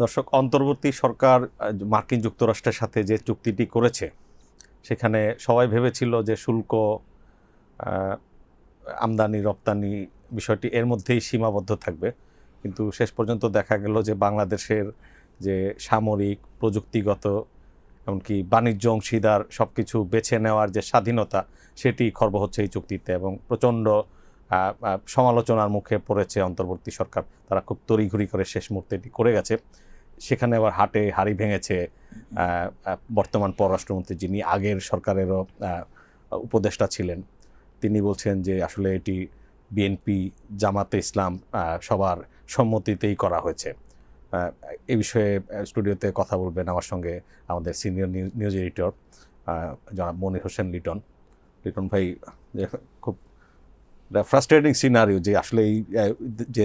দর্শক, অন্তর্বর্তী সরকার মার্কিন যুক্তরাষ্ট্রের সাথে যে চুক্তিটি করেছে সেখানে সবাই ভেবেছিল যে শুল্ক, আমদানি রপ্তানি বিষয়টি এর মধ্যেই সীমাবদ্ধ থাকবে, কিন্তু শেষ পর্যন্ত দেখা গেল যে বাংলাদেশের যে সামরিক, প্রযুক্তিগত, এমনকি বাণিজ্য অংশীদার সব কিছু বেছে নেওয়ার যে স্বাধীনতা সেটি খর্ব হচ্ছে এই চুক্তিতে, এবং প্রচণ্ড সমালোচনার মুখে পড়েছে অন্তর্বর্তী সরকার। তারা খুব তড়িঘড়ি করে শেষ মুহূর্তে এটি করে গেছে। সেখানে আবার হাড়ি ভেঙেছে বর্তমান পররাষ্ট্রমন্ত্রী, যিনি আগের সরকারেরও উপদেষ্টা ছিলেন। তিনি বলছেন যে আসলে এটি বিএনপি, জামাতে ইসলাম সবার সম্মতিতেই করা হয়েছে। এই বিষয়ে স্টুডিওতে কথা বলবেন আমার সঙ্গে আমাদের সিনিয়র নিউজ এডিটর জনাব মনির হোসেন লিটন। লিটন ভাই, খুব ফ্রাস্ট্রেটিং সিনারিও যে আসলে এই যে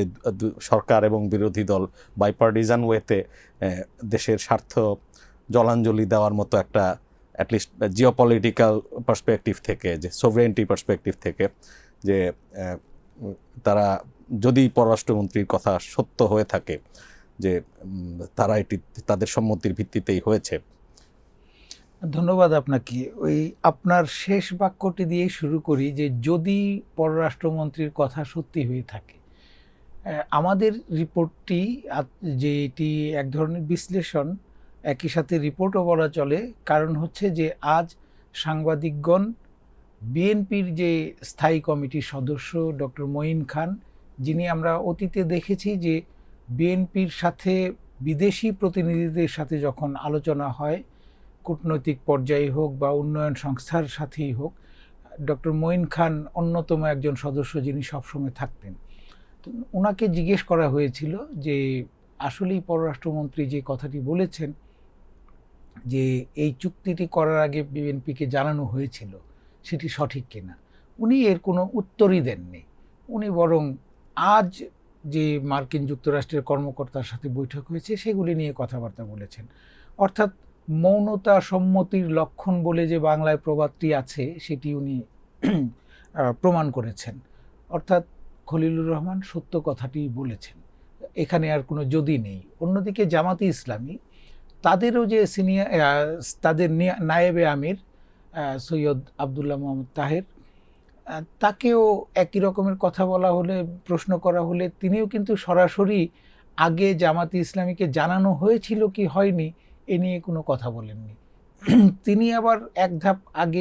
সরকার এবং বিরোধী দল বাইপার্টিজান ওয়েতে দেশের স্বার্থ জলাঞ্জলি দেওয়ার মতো একটা অ্যাটলিস্ট জিওপলিটিক্যাল পার্সপেক্টিভ থেকে, যে সভরেন্টি পার্সপেক্টিভ থেকে, যে তারা যদি পররাষ্ট্রমন্ত্রীর কথা সত্য হয়ে থাকে যে তারা এটি তাদের সম্মতির ভিত্তিতেই হয়েছে। ধন্যবাদ আপনাকে। ওই আপনার শেষ বাক্যটি দিয়েই শুরু করি যে যদি পররাষ্ট্রমন্ত্রীর কথা সত্যি হয়ে থাকে। আমাদের রিপোর্টটি যে এটি এক ধরনের বিশ্লেষণ, একই সাথে রিপোর্টও বলা চলে। কারণ হচ্ছে যে আজ সাংবাদিকগণ বিএনপির যে স্থায়ী কমিটির সদস্য ডক্টর মঈন খান, যিনি আমরা অতীতে দেখেছি যে বিএনপির সাথে বিদেশি প্রতিনিধিদের সাথে যখন আলোচনা হয়, কূটনৈতিক পর্যায়ে হোক বা উন্নয়ন সংস্থার সাথেই হোক, ডক্টর মঈন খান অন্যতম একজন সদস্য যিনি সবসময় থাকতেন। তো ওনাকে জিজ্ঞেস করা হয়েছিল যে আসলেই পররাষ্ট্রমন্ত্রী যে কথাটি বলেছেন যে এই চুক্তিটি করার আগে বিএনপিকে জানানো হয়েছিল সেটি সঠিক কিনা। উনি এর কোনো উত্তরই দেননি। উনি বরং আজ যে মার্কিন যুক্তরাষ্ট্রের কর্মকর্তার সাথে বৈঠক হয়েছে সেগুলি নিয়ে কথাবার্তা বলেছেন। অর্থাৎ মৌনতা সম্মতির লক্ষণ বলে যে বাংলায় প্রবাদটি আছে সেটি উনি প্রমাণ করেছেন। অর্থাৎ খলিলুর রহমান সত্য কথাটি বলেছেন, এখানে আর কোনো যদি নেই। অন্যদিকে জামাতে ইসলামী, তাদেরও যে তাদের নায়েবে আমির সৈয়দ আবদুল্লাহ মোহাম্মদ তাহের, তাকেও একই রকমের কথা বলা হলে, প্রশ্ন করা হলে তিনিও কিন্তু সরাসরি আগে জামাতে ইসলামীকে জানানো হয়েছিল কি হয়নি এ নিয়ে কোনো কথা বলেননি। তিনি আবার এক ধাপ আগ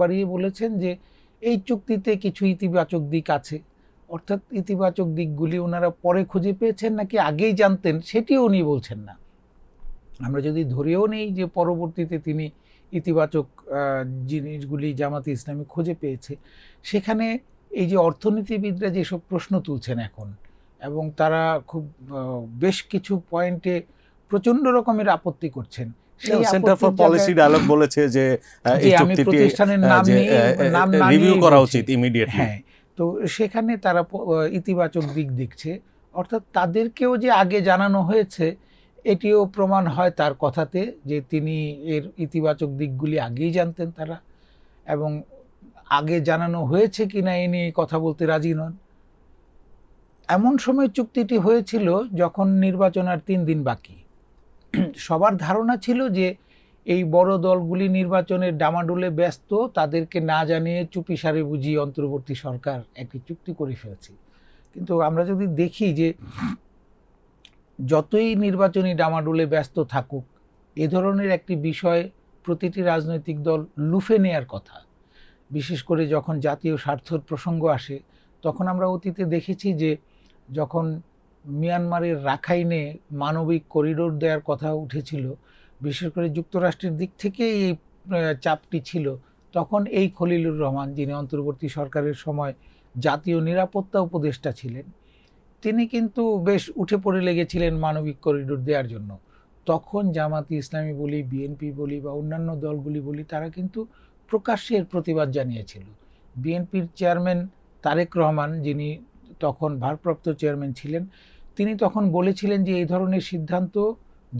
বাড়িয়ে বলেছেন যে এই চুক্তিতে কিছু ইতিবাচক দিক আছে। অর্থাৎ ইতিবাচক দিকগুলি ওনারা পরে খুঁজে পেয়েছেন নাকি আগেই জানতেন সেটিও উনি বলছেন না। আমরা যদি ধরেও নেই যে পরবর্তীতে তিনি ইতিবাচক জিনিসগুলি জামাতে ইসলামী খুঁজে পেয়েছে, সেখানে এই যে অর্থনীতিবিদরা যেসব প্রশ্ন তুলছেন এখন, এবং তারা খুব বেশ কিছু পয়েন্টে প্রচণ্ড রকমের আপত্তি করছেন। সেন্টার ফর পলিসি ডায়ালগ বলেছে যে এই চুক্তিটি প্রতিষ্ঠানের নাম রিভিউ করা উচিত ইমিডিয়েটলি। হ্যাঁ, তো সেখানে তারা ইতিবাচক দিক দেখছে। অর্থাৎ তাদেরকেও যে আগে জানানো হয়েছে এটিও প্রমাণ হয় তার কথাতে, যে তিনি এর ইতিবাচক দিকগুলি আগেই জানতেন তারা, এবং আগে জানানো হয়েছে কিনা এ নিয়ে কথা বলতে রাজি নন। এমন সময় চুক্তিটি হয়েছিল যখন নির্বাচন আর 3 দিন বাকি। সবার ধারণা ছিল যে এই বড় দলগুলি নির্বাচনের ডামাডোলে ব্যস্ত, তাদেরকে না জানিয়ে চুপিসারে বুঝিয়ে অন্তর্বর্তী সরকার একটি চুক্তি করে ফেলছে। কিন্তু আমরা যদি দেখি যে যতই নির্বাচনী ডামাডোলে ব্যস্ত থাকুক, এ ধরনের একটি বিষয় প্রতিটি রাজনৈতিক দল লুফে নেয়ার কথা। বিশেষ করে যখন জাতীয় স্বার্থের প্রসঙ্গ আসে, তখন আমরা অতীতে দেখেছি যে যখন মিয়ানমারের রাখাইনে মানবিক করিডোর দেওয়ার কথা উঠেছিল, বিশেষ করে যুক্তরাষ্ট্রের দিক থেকে এই চাপটি ছিল, তখন এই খলিলুর রহমান, যিনি অন্তর্বর্তী সরকারের সময় জাতীয় নিরাপত্তা উপদেষ্টা ছিলেন, তিনি কিন্তু বেশ উঠে পড়ে লেগেছিলেন মানবিক করিডোর দেওয়ার জন্য। তখন জামাতে ইসলামী বলি, বিএনপি বলি বা অন্যান্য দলগুলি বলি, তারা কিন্তু প্রকাশ্যের প্রতিবাদ জানিয়েছিল। বিএনপির চেয়ারম্যান তারেক রহমান, যিনি তখন ভারপ্রাপ্ত চেয়ারম্যান ছিলেন, তিনি তখন বলেছিলেন যে এই ধরনের সিদ্ধান্ত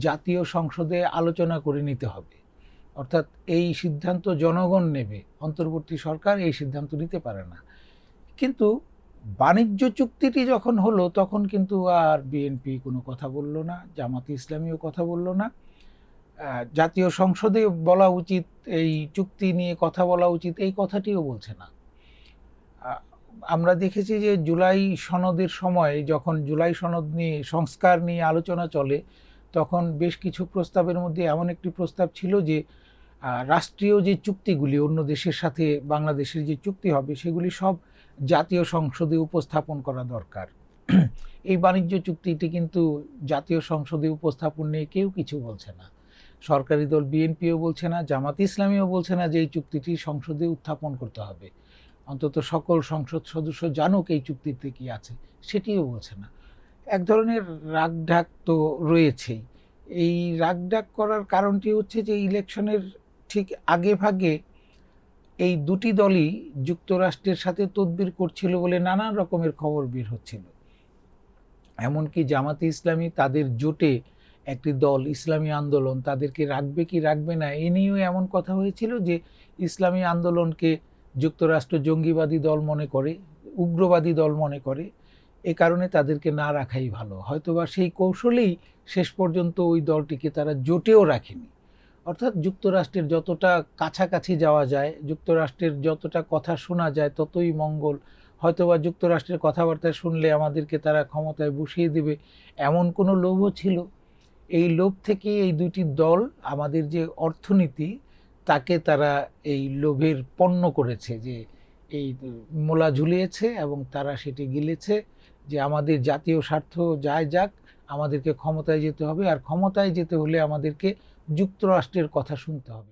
জাতীয় সংসদে আলোচনা করে নিতে হবে। অর্থাৎ এই সিদ্ধান্ত জনগণ নেবে, অন্তর্বর্তী সরকার এই সিদ্ধান্ত নিতে পারে না। কিন্তু বাণিজ্য চুক্তিটি যখন হলো তখন কিন্তু আর বিএনপি কোনো কথা বলল না, জামাতে ইসলামীও কথা বলল না। জাতীয় সংসদে বলা উচিত, এই চুক্তি নিয়ে কথা বলা উচিত, এই কথাটিও বলছে না। আমরা দেখেছি যে জুলাই সনদের সময়, যখন জুলাই সনদ নিয়ে সংস্কার নিয়ে আলোচনা চলে, তখন বেশ কিছু প্রস্তাবের মধ্যে এমন একটি প্রস্তাব ছিল যে রাষ্ট্রীয় যে চুক্তিগুলি অন্য দেশের সাথে বাংলাদেশের যে চুক্তি হবে সেগুলি সব জাতীয় সংসদে উপস্থাপন করা দরকার। এই বাণিজ্য চুক্তিটি কিন্তু জাতীয় সংসদে উপস্থাপন নিয়ে কেউ কিছু বলছে না। সরকারি দল বিএনপিও বলছে না, জামাত ইসলামীও বলছে না যে এই চুক্তিটি সংসদে উত্থাপন করতে হবে, অন্তত সকল সংসদ সদস্য জানুক এই চুক্তিতে কি আছে, সেটিও বলছে না। এক ধরনের রাগঢাক তো রয়েছেই। এই রাগঢাক করার কারণটি হচ্ছে যে ইলেকশনের ঠিক আগে ভাগে এই দুটি দলই যুক্তরাষ্ট্রের সাথে তদবির করছিল বলে নানান রকমের খবর বের হচ্ছিল। এমনকি জামাতে ইসলামী তাদের জোটে একটি দল ইসলামী আন্দোলন, তাদেরকে রাখবে কি রাখবে না এ নিয়েও এমন কথা হয়েছিল যে ইসলামী আন্দোলনকে যুক্তরাষ্ট্র জঙ্গিবাদী দল মনে করে, উগ্রবাদী দল মনে করে, এ কারণে তাদেরকে না রাখাই ভালো। হয়তোবা সেই কৌশলেই শেষ পর্যন্ত ওই দলটিকে তারা জোটেও রাখেনি। অর্থাৎ যুক্তরাষ্ট্রের যতটা কাছাকাছি যাওয়া যায়, যুক্তরাষ্ট্রের যতটা কথা শোনা যায় ততই মঙ্গল। হয়তোবা যুক্তরাষ্ট্রের কথাবার্তা শুনলে আমাদেরকে তারা ক্ষমতায় বসিয়ে দেবে, এমন কোনো লোভও ছিল। এই লোভ থেকে এই দুটি দল আমাদের যে অর্থনীতি তাকে তারা এই লোভের পণ্য করেছে, যে এই মোলা ঝুলিয়েছে এবং তারা সেটি গিলেছে যে আমাদের জাতীয় স্বার্থ যায় যাক, আমাদেরকে ক্ষমতায় যেতে হবে, আর ক্ষমতায় যেতে হলে আমাদেরকে যুক্তরাষ্ট্রের কথা শুনতে হবে।